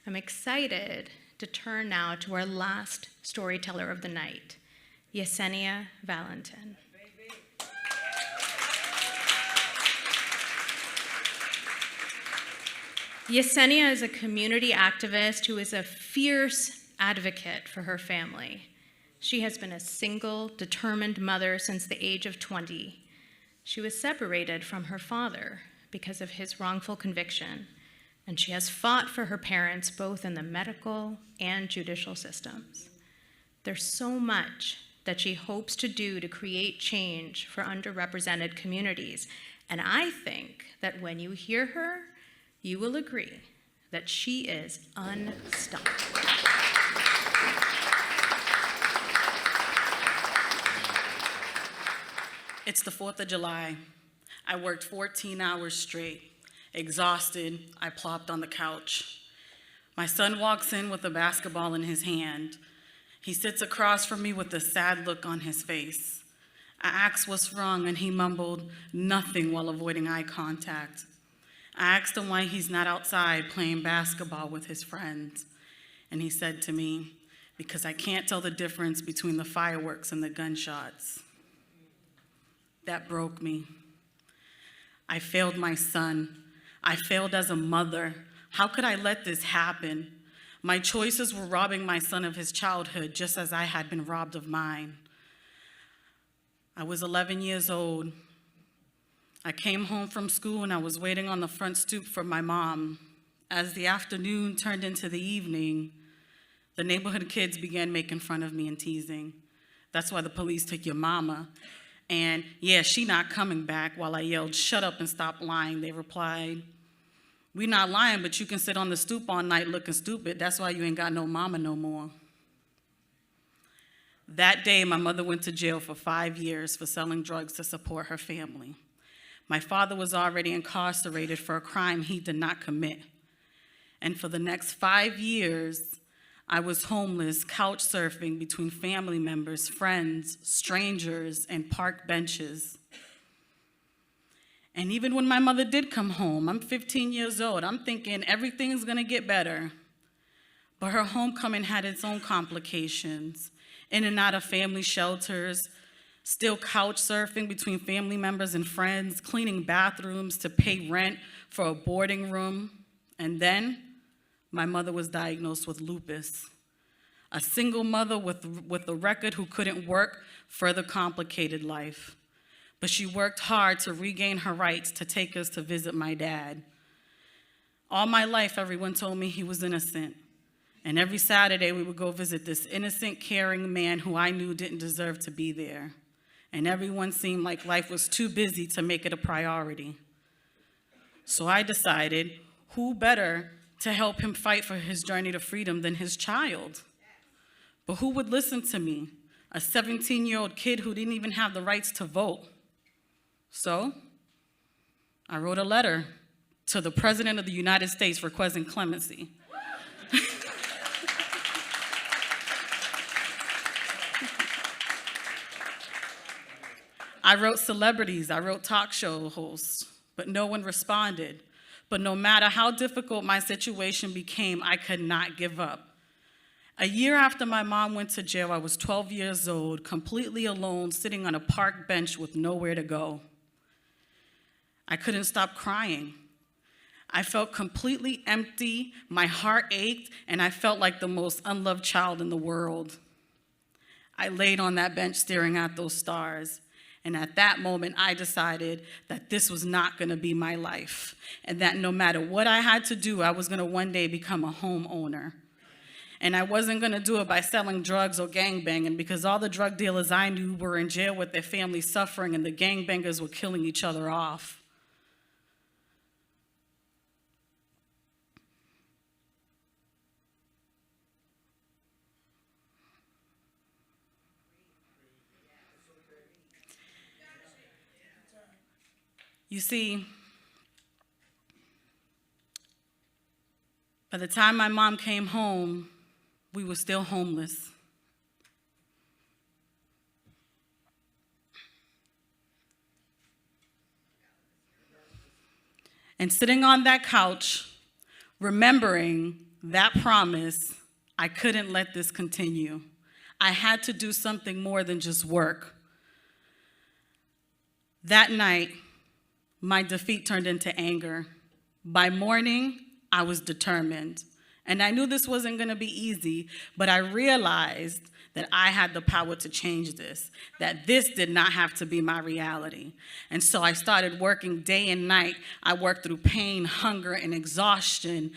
I'm excited to turn now to our last storyteller of the night, Yesenia Valentin. Yesenia is a community activist who is a fierce advocate for her family. She has been a single, determined mother since the age of 20. She was separated from her father because of his wrongful conviction, and she has fought for her parents both in the medical and judicial systems. There's so much that she hopes to do to create change for underrepresented communities, and I think that when you hear her, you will agree that she is unstoppable. It's the 4th of July. I worked 14 hours straight. Exhausted, I plopped on the couch. My son walks in with a basketball in his hand. He sits across from me with a sad look on his face. I asked what's wrong, and he mumbled nothing while avoiding eye contact. I asked him why he's not outside playing basketball with his friends. And he said to me, because I can't tell the difference between the fireworks and the gunshots. That broke me. I failed my son. I failed as a mother. How could I let this happen? My choices were robbing my son of his childhood just as I had been robbed of mine. I was 11 years old. I came home from school and I was waiting on the front stoop for my mom. As the afternoon turned into the evening, the neighborhood kids began making fun of me and teasing. That's why the police took your mama. And yeah, she not coming back. While I yelled, shut up and stop lying, they replied, we not lying, but you can sit on the stoop all night looking stupid. That's why you ain't got no mama no more. That day, my mother went to jail for 5 years for selling drugs to support her family. My father was already incarcerated for a crime he did not commit. And for the next 5 years, I was homeless, couch surfing between family members, friends, strangers, and park benches. And even when my mother did come home, I'm 15 years old, I'm thinking everything's gonna get better. But her homecoming had its own complications. In and out of family shelters, still couch surfing between family members and friends, cleaning bathrooms to pay rent for a boarding room. And then my mother was diagnosed with lupus. A single mother with a record who couldn't work further complicated life. But she worked hard to regain her rights to take us to visit my dad. All my life, everyone told me he was innocent. And every Saturday, we would go visit this innocent, caring man who I knew didn't deserve to be there. And everyone seemed like life was too busy to make it a priority. So I decided, who better to help him fight for his journey to freedom than his child? But who would listen to me, a 17-year-old kid who didn't even have the rights to vote? So I wrote a letter to the President of the United States requesting clemency. I wrote celebrities, I wrote talk show hosts, but no one responded. But no matter how difficult my situation became, I could not give up. A year after my mom went to jail, I was 12 years old, completely alone, sitting on a park bench with nowhere to go. I couldn't stop crying. I felt completely empty, my heart ached, and I felt like the most unloved child in the world. I laid on that bench staring at those stars. And at that moment, I decided that this was not going to be my life, and that no matter what I had to do, I was going to one day become a homeowner. And I wasn't going to do it by selling drugs or gangbanging, because all the drug dealers I knew were in jail with their families suffering, and the gangbangers were killing each other off. You see, by the time my mom came home, we were still homeless. And sitting on that couch, remembering that promise, I couldn't let this continue. I had to do something more than just work. That night, my defeat turned into anger. By morning, I was determined. And I knew this wasn't going to be easy, but I realized that I had the power to change this, that this did not have to be my reality. And so I started working day and night. I worked through pain, hunger, and exhaustion.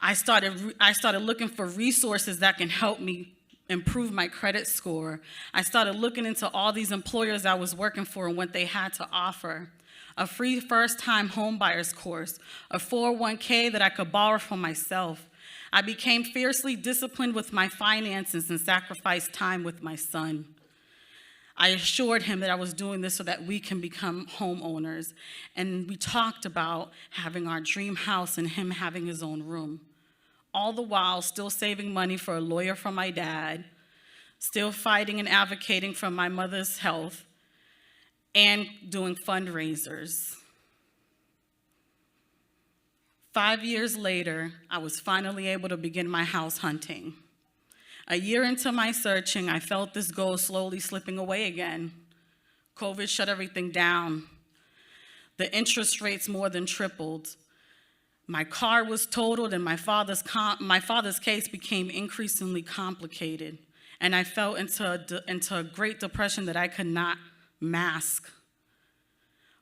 I started looking for resources that can help me improve my credit score. I started looking into all these employers I was working for and what they had to offer. A free first-time homebuyers course, a 401k that I could borrow for myself. I became fiercely disciplined with my finances and sacrificed time with my son. I assured him that I was doing this so that we can become homeowners. And we talked about having our dream house and him having his own room. All the while, still saving money for a lawyer for my dad, still fighting and advocating for my mother's health, and doing fundraisers. 5 years later, I was finally able to begin my house hunting. A year into my searching, I felt this goal slowly slipping away again. COVID shut everything down. The interest rates more than tripled. My car was totaled, and my father's case became increasingly complicated. And I fell into a great depression that I could not mask.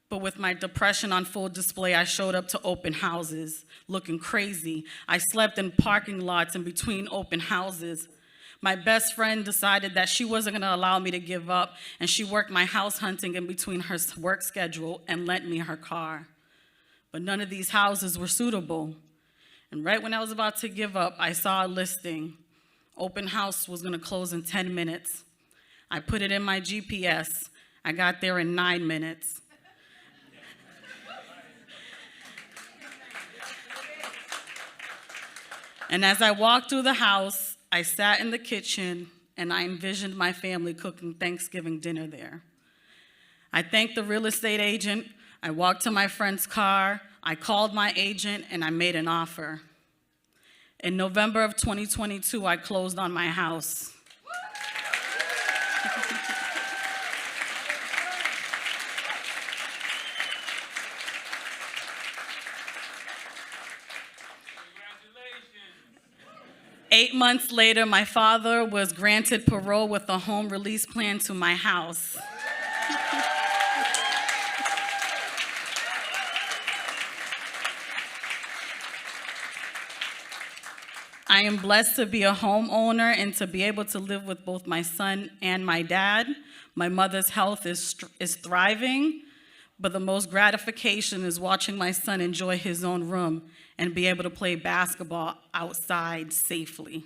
But with my depression on full display, I showed up to open houses, looking crazy. I slept in parking lots in between open houses. My best friend decided that she wasn't going to allow me to give up, and she worked my house hunting in between her work schedule and lent me her car. But none of these houses were suitable. And right when I was about to give up, I saw a listing. Open house was going to close in 10 minutes. I put it in my GPS. I got there in 9 minutes. And as I walked through the house, I sat in the kitchen and I envisioned my family cooking Thanksgiving dinner there. I thanked the real estate agent. I walked to my friend's car. I called my agent and I made an offer. In November of 2022, I closed on my house. Congratulations. 8 months later, my father was granted parole with a home release plan to my house. I am blessed to be a homeowner and to be able to live with both my son and my dad. My mother's health is thriving, but the most gratification is watching my son enjoy his own room and be able to play basketball outside safely.